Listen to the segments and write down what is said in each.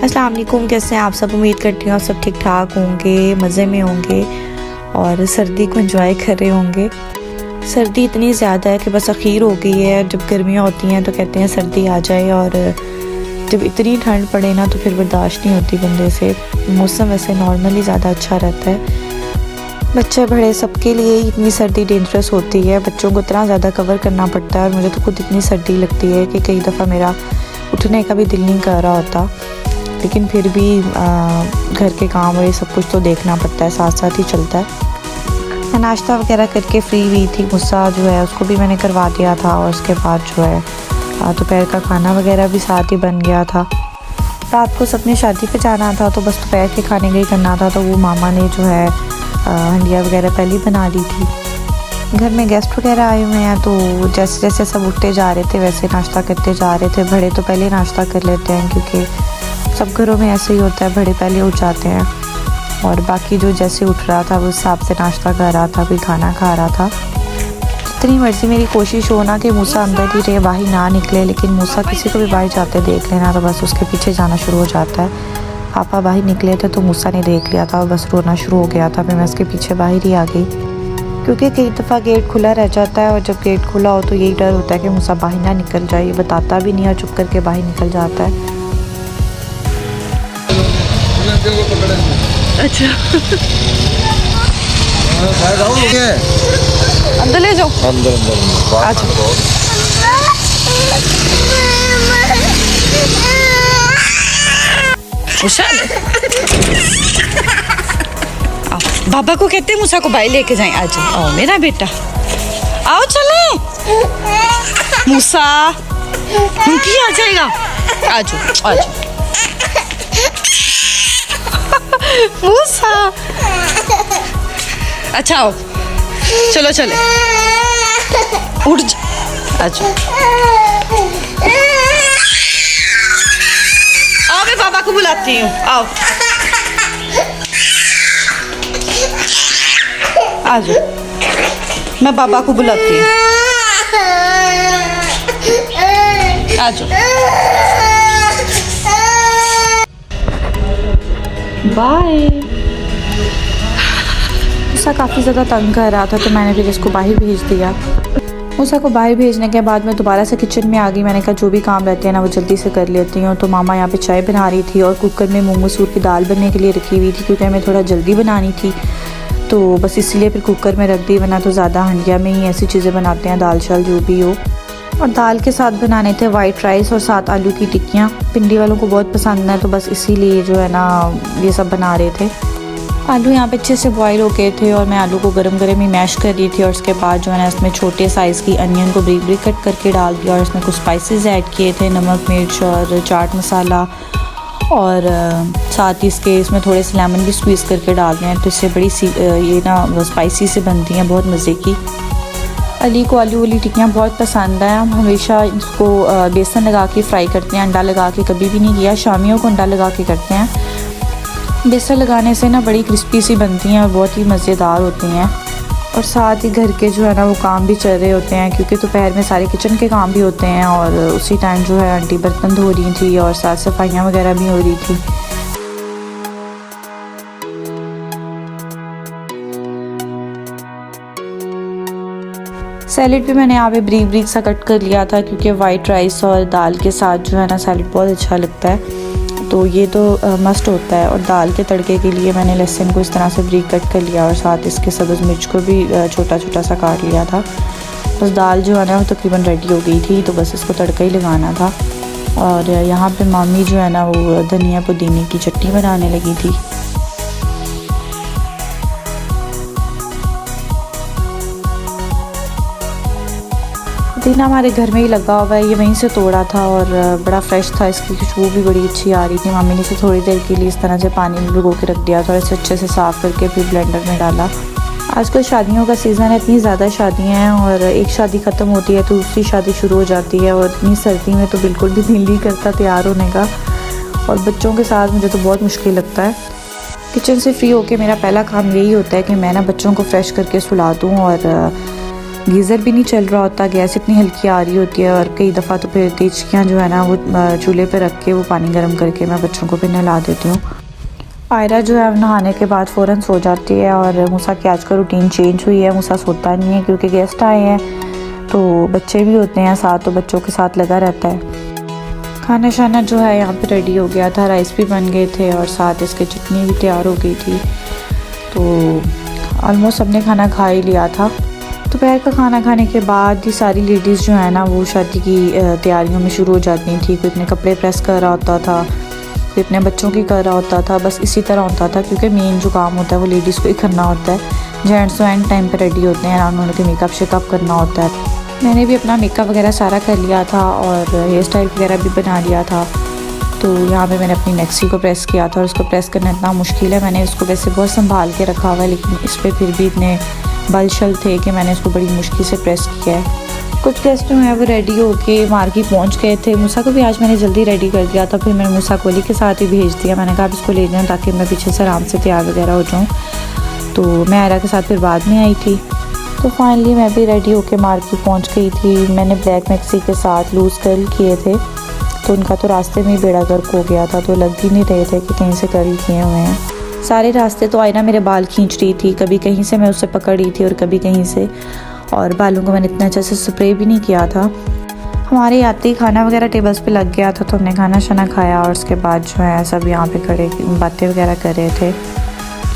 अस्सलाम वालेकुम, कैसे हैं आप सब। उम्मीद करती हूँ आप सब ठीक ठाक होंगे, मज़े में होंगे और सर्दी को एंजॉय कर रहे होंगे। सर्दी इतनी ज़्यादा है कि बस अखीर हो गई है। जब गर्मियाँ होती हैं तो कहते हैं सर्दी आ जाए, और जब इतनी ठंड पड़े ना तो फिर बर्दाश्त नहीं होती बंदे से। मौसम वैसे नॉर्मली ज़्यादा अच्छा रहता है, बच्चे बड़े सबके लिए इतनी सर्दी डेंजरस होती है। बच्चों को इतना ज़्यादा कवर करना पड़ता है और मुझे तो खुद इतनी सर्दी लगती है कि कई दफ़ा मेरा उठने का भी दिल नहीं कर रहा होता, लेकिन फिर भी घर के काम और ये सब कुछ तो देखना पड़ता है, साथ साथ ही चलता है। मैं नाश्ता वगैरह करके फ्री हुई थी। मुस्सा जो है उसको भी मैंने करवा दिया था, और उसके बाद जो है दोपहर का खाना वगैरह भी साथ ही बन गया था। रात को सबने शादी पे जाना था तो बस दोपहर के खाने का ही करना था, तो वो मामा ने जो है हंडिया वगैरह पहले ही बना ली थी। घर में गेस्ट वगैरह आए हुए हैं तो जैसे जैसे सब उठते जा रहे थे वैसे नाश्ता करते जा रहे थे। बड़े तो पहले नाश्ता कर लेते हैं क्योंकि सब घरों में ऐसे ही होता है, बड़े पहले उठ जाते हैं, और बाकी जो जैसे उठ रहा था वो हिसाब से नाश्ता कर रहा था, कोई खाना खा रहा था। जितनी मर्जी मेरी कोशिश हो ना कि मूसा अंदर ही रहे, बाहर ना निकले, लेकिन मूसा किसी को भी बाहर जाते देख लेना तो बस उसके पीछे जाना शुरू हो जाता है। पापा बाहर निकले थे तो मूसा ने देख लिया था और बस रोना शुरू हो गया था। मैं उसके पीछे बाहर ही आ गई, क्योंकि कई दफ़ा गेट खुला रह जाता है और जब गेट खुला हो तो यही डर होता है कि मूसा बाहर ना निकल जाए। ये बताता भी नहीं और चुप करके बाहर निकल जाता है। अच्छा अंदर ले जाओ, अंदर आ जाओ। बाबा को कहते हैं मूसा को बाहर लेके जाएं। आ जाओ, आओ मेरा बेटा, आओ चले। मूसा उनकी आ जाएगा, आ जाओ आ जाओ। मूसा अच्छा आओ, चलो चले, उठ जा, आ जाओ। आओ मैं बाबा को बुलाती हूँ, आओ आ जाओ, मैं बाबा को बुलाती हूँ, आ जाओ। बाय। मूसा काफ़ी ज़्यादा तंग कर रहा था तो मैंने फिर इसको बाहर भेज दिया। मूसा को बाहर भेजने के बाद मैं दोबारा से किचन में आ गई। मैंने कहा जो भी काम रहते हैं ना वो जल्दी से कर लेती हूँ। तो मामा यहाँ पे चाय बना रही थी और कुकर में मूंग मसूर की दाल बनने के लिए रखी हुई थी, क्योंकि हमें थोड़ा जल्दी बनानी थी, तो बस इसलिए फिर कुकर में रख दी। वरना तो ज़्यादा हंडिया में ही ऐसी चीज़ें बनाते हैं, दाल चाल जो भी हो। और दाल के साथ बनाने थे वाइट राइस और साथ आलू की टिक्कियाँ। पिंडी वालों को बहुत पसंद है तो बस इसीलिए जो है ना ये सब बना रहे थे। आलू यहाँ पे अच्छे से बॉईल हो गए थे और मैं आलू को गरम गरम ही मैश कर दी थी, और उसके बाद जो है ना इसमें छोटे साइज़ की अनियन को ब्रिक ब्रिक कट करके डाल दिया, और इसमें कुछ स्पाइसेस ऐड किए थे, नमक मिर्च और चाट मसाला, और साथ ही इसमें थोड़े से लेमन भी स्क्वीज़ करके डाल दें, तो इससे बड़ी सी ये ना स्पाइसी से बनती हैं, बहुत मज़े की। अली को आलू वाली टिक्कियाँ बहुत पसंद है। हम हमेशा इसको बेसन लगा के फ्राई करते हैं, अंडा लगा के कभी भी नहीं किया। शामियों को अंडा लगा के करते हैं। बेसन लगाने से ना बड़ी क्रिस्पी सी बनती हैं और बहुत ही मज़ेदार होती हैं। और साथ ही घर के जो है ना वो काम भी चल रहे होते हैं, क्योंकि दोपहर में सारे किचन के काम भी होते हैं, और उसी टाइम जो है आंटी बर्तन धो रही थी और साथ सफाइयाँ वगैरह भी हो रही थी। सैलेड भी मैंने यहाँ पे ब्रीक ब्रीक सा कट कर लिया था, क्योंकि वाइट राइस और दाल के साथ जो है ना सैलेड बहुत अच्छा लगता है, तो ये तो मस्ट होता है। और दाल के तड़के के लिए मैंने लहसुन को इस तरह से ब्रीक कट कर लिया और साथ इसके सब्ज़ मिर्च को भी छोटा छोटा सा काट लिया था। बस दाल जो है ना वो तकरीबन रेडी हो गई थी, तो बस इसको तड़का ही लगाना था। और यहाँ पे मामी जो है ना वो धनिया पुदीने की चटनी बनाने लगी थी। पुदीना हमारे घर में ही लगा हुआ है, ये वहीं से तोड़ा था और बड़ा फ्रेश था, इसकी खुशबू भी बड़ी अच्छी आ रही थी। मामी ने इसे थोड़ी देर के लिए इस तरह से पानी में भिगो के रख दिया था और इसे अच्छे से साफ़ करके फिर ब्लेंडर में डाला। आजकल शादियों का सीज़न है, इतनी ज़्यादा शादियाँ हैं और एक शादी ख़त्म होती है तो दूसरी शादी शुरू हो जाती है, और इतनी सर्दी में तो बिल्कुल भी दिल नहीं करता तैयार होने का, और बच्चों के साथ मुझे तो बहुत मुश्किल लगता है। किचन से फ्री होके मेरा पहला काम यही होता है कि मैं ना बच्चों को फ्रेश करके सुला दूँ और गीज़र भी नहीं चल रहा होता, गैस इतनी हल्की आ रही होती है और कई दफ़ा तो फिर देचकियाँ जो है ना वो चूल्हे पे रख के वो पानी गर्म करके मैं बच्चों को भी नहला देती हूँ। आयरा जो है नहाने के बाद फ़ौरन सो जाती है और मूसा की आज का रूटीन चेंज हुई है। मूसा सोता नहीं है क्योंकि गेस्ट आए हैं, तो बच्चे भी होते हैं साथ, तो बच्चों के साथ लगा रहता है। खाना शाना जो है यहाँ पे रेडी हो गया था, राइस भी बन गए थे और साथ इसके चटनी भी तैयार हो गई थी। तो ऑलमोस्ट सबने खाना खा ही लिया था। दोपहर का खाना खाने के बाद ये सारी लेडीज़ जो है ना वो शादी की तैयारियों में शुरू हो जाती थी। कोई अपने कपड़े प्रेस कर रहा होता था, कोई अपने बच्चों की कर रहा होता था, बस इसी तरह होता था क्योंकि मेन जो काम होता है वो लेडीज़ को ही करना होता है। जेंट्स तो एंड टाइम पे रेडी होते हैं, उन्होंने के मेकअप शेकअप करना होता है। मैंने भी अपना मेकअप वगैरह सारा कर लिया था और हेयर स्टाइल वगैरह भी बना लिया था। तो यहाँ पे मैंने अपनी मैक्सी को प्रेस किया था और उसको प्रेस करना इतना मुश्किल है। मैंने उसको वैसे बहुत संभाल के रखा हुआ है, लेकिन इस पर फिर भी इतने बल शल थे कि मैंने उसको बड़ी मुश्किल से प्रेस किया है। कुछ गेस्ट जो हैं वो रेडी होके मार्केट पहुँच गए थे। मूसा को भी आज मैंने जल्दी रेडी कर दिया था, फिर मैंने मूसा कोहली के साथ ही भेज दिया। मैंने कहा आप इसको ले जाएँ ताकि मैं पीछे से आराम से तैयार वगैरह हो जाऊँ। तो मैं आयरा के साथ फिर बाद में आई थी। तो फाइनली मैं भी रेडी होके मार्केट पहुंच गई थी। मैंने ब्लैक मैक्सी के साथ लूज़ कर्ल किए थे, तो उनका तो रास्ते में ही बेड़ा गर्क हो गया था, तो लग भी नहीं रहे थे कि कहीं से कर्ल किए हुए हैं। सारे रास्ते तो आयरा मेरे बाल खींच रही थी, कभी कहीं से मैं उससे पकड़ रही थी और कभी कहीं से, और बालों को मैंने इतना अच्छे से स्प्रे भी नहीं किया था। हमारे आते ही खाना वगैरह टेबल्स पे लग गया था, तो हमने खाना शाना खाया और उसके बाद जो है सब यहाँ पे खड़े बातें वगैरह कर रहे थे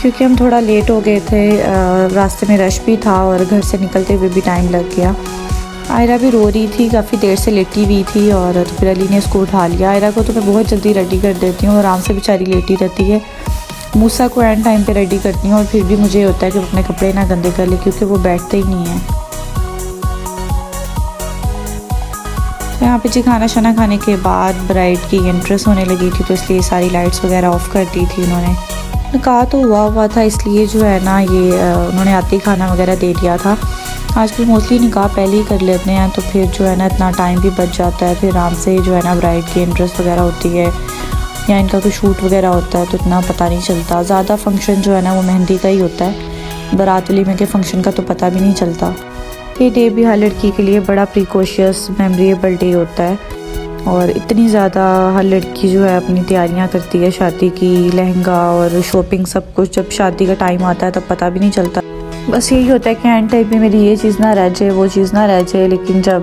क्योंकि हम थोड़ा लेट हो गए थे। रास्ते में रश भी था और घर से निकलते हुए भी टाइम लग गया। आयरा भी रो रही थी, काफ़ी देर से लेटी हुई थी और फिर अली ने उसको उठा लिया। आयरा को तो मैं बहुत जल्दी रेडी कर देती हूँ, आराम से बेचारी लेटी रहती है। मूसा को एंड टाइम पे रेडी करती हूँ और फिर भी मुझे होता है कि अपने कपड़े ना गंदे कर ले क्योंकि वो बैठते ही नहीं हैं। तो यहाँ पे जी खाना शाना खाने के बाद ब्राइड की एंट्रेंस होने लगी थी, तो इसलिए सारी लाइट्स वगैरह ऑफ़ कर दी थी उन्होंने। निकाह तो हुआ था, इसलिए जो है ना ये उन्होंने आते ही खाना वगैरह दे दिया था। आजकल मोस्टली निकाह पहले ही कर लेते हैं, तो फिर जो है ना इतना टाइम भी बच जाता है। फिर आराम से जो है ना ब्राइड की एंट्रेंस वगैरह होती है या इनका कोई शूट वगैरह होता है, तो इतना पता नहीं चलता। ज़्यादा फंक्शन जो है ना वो मेहंदी का ही होता है, बारात वलीमे के फंक्शन का तो पता भी नहीं चलता। ये डे भी हर लड़की के लिए बड़ा प्रिकॉशियस मेमोरेबल डे होता है और इतनी ज़्यादा हर लड़की जो है अपनी तैयारियां करती है शादी की, लहंगा और शॉपिंग सब कुछ। जब शादी का टाइम आता है तब पता भी नहीं चलता, बस यही होता है कि एंड टाइम में मेरी ये चीज़ ना रह जाए, वो चीज़ ना रह जाए। लेकिन जब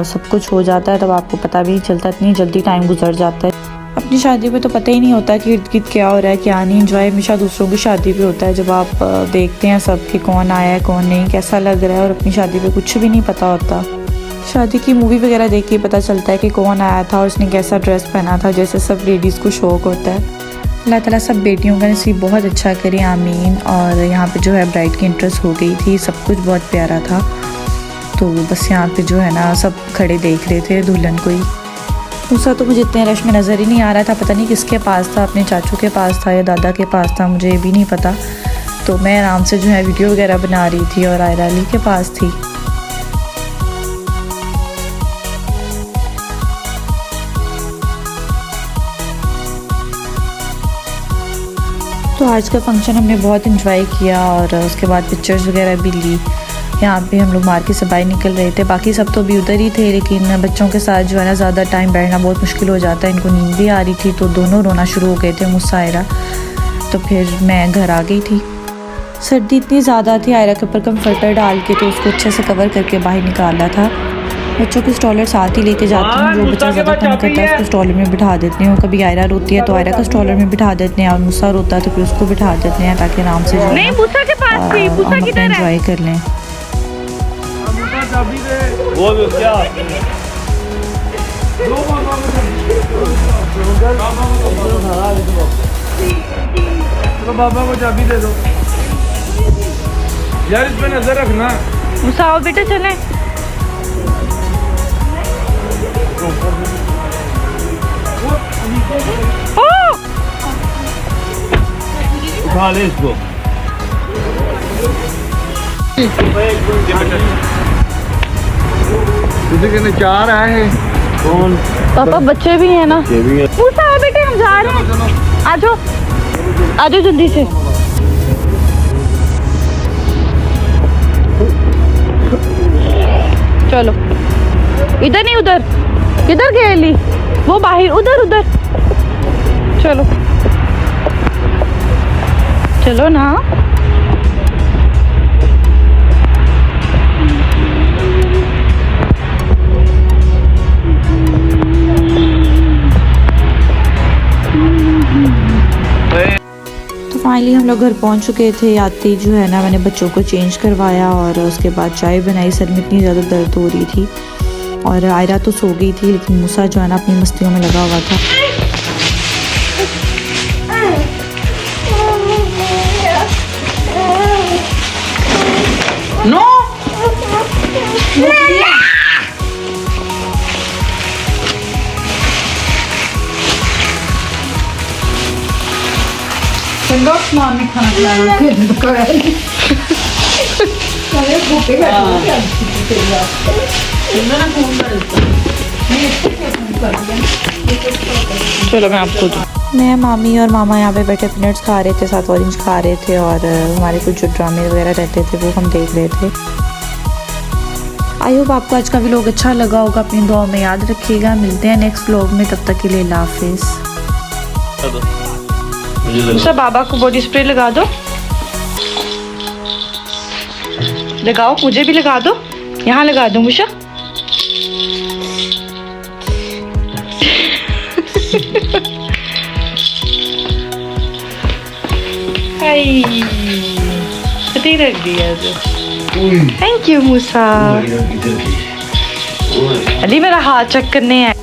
सब कुछ हो जाता है तब आपको पता भी नहीं चलता, इतनी जल्दी टाइम गुजर जाता है। अपनी शादी में तो पता ही नहीं होता कि इर्द गिर्द क्या हो रहा है क्या नहीं। एंजॉय हमेशा दूसरों की शादी पे होता है, जब आप देखते हैं सब कि कौन आया है कौन नहीं, कैसा लग रहा है। और अपनी शादी पे कुछ भी नहीं पता होता। शादी की मूवी वगैरह देख के पता चलता है कि कौन आया था और उसने कैसा ड्रेस पहना था, जैसे सब लेडीज़ को शौक़ होता है। अल्लाह ताला सब बेटियों का नसीब बहुत अच्छा करे, आमीन। और यहाँ पे जो है ब्राइड की एंट्रेंस हो गई थी, सब कुछ बहुत प्यारा था। तो बस यहाँ पे जो है ना सब खड़े देख रहे थे दुल्हन को ही। मूसा तो मुझे इतने रश में नज़र ही नहीं आ रहा था, पता नहीं किसके पास था, अपने चाचू के पास था या दादा के पास था, मुझे भी नहीं पता। तो मैं आराम से जो है वीडियो वगैरह बना रही थी और आयरा अली के पास थी। तो आज का फंक्शन हमने बहुत इन्जॉय किया और उसके बाद पिक्चर्स वगैरह भी ली। यहाँ पे हम लोग मार्केट से बाहर निकल रहे थे, बाकी सब तो भी उधर ही थे, लेकिन बच्चों के साथ जो है ना ज़्यादा टाइम बैठना बहुत मुश्किल हो जाता है। इनको नींद भी आ रही थी तो दोनों रोना शुरू हो गए थे, मुझसे आयरा। तो फिर मैं घर आ गई थी। सर्दी इतनी ज़्यादा थी, आयरा के ऊपर कम्फर्टर डाल के तो उसको अच्छे से कवर करके बाहर निकाला था। बच्चों की स्टॉलर साथ ही लेके जाती हूँ, जो बच्चा ज़्यादा तंग करता है उसको स्टॉलर में बिठा देती हूँ। कभी आयरा रोती है तो आयरा को स्टॉलर में बिठा देते हैं और मूसा रोता है तो फिर उसको बिठा देते हैं ताकि आराम से हम एंजॉय कर लें। बाबा को चाबी दे दो यार, इस पे नजर रखना। मूसा आओ बेटा चलें। उठा ले इसको। तुझे कहने चार आए हैं कौन? पापा बच्चे भी हैं ना। ये भी है। मूसा आओ बेटे हम जा रहे हैं, आ जाओ आ जाओ जल्दी से। चलो इधर नहीं उधर, किधर गए अली? वो बाहर, उधर उधर। चलो चलो ना। तो फाइनली हम लोग घर पहुंच चुके थे। आते ही जो है ना मैंने बच्चों को चेंज करवाया और उसके बाद चाय बनाई। सर में इतनी ज़्यादा दर्द हो रही थी और आयरा तो सो गई थी, लेकिन मूसा जो है ना अपनी मस्तियों में लगा हुआ था। नो चलो मैं आपको दूँ। मैं, मामी और मामा यहाँ पे बैठे पीनट्स खा रहे थे, साथ ऑरेंज खा रहे थे और हमारे कुछ जो ड्रामे वगैरह रहते थे वो हम देख रहे थे। आई होप आपको आज का व्लॉग अच्छा लगा होगा। अपनी दुआ में याद रखिएगा। मिलते हैं नेक्स्ट व्लॉग में, तब तक के लिए अल्लाह हाफिज़। मुसा बाबा को बॉडी स्प्रे लगा दो, लगाओ, मुझे भी लगा दो, यहाँ लगा दो मुशा। हाय रख दिया। थैंक यू मूसा। अली मेरा हाथ चेक करने है।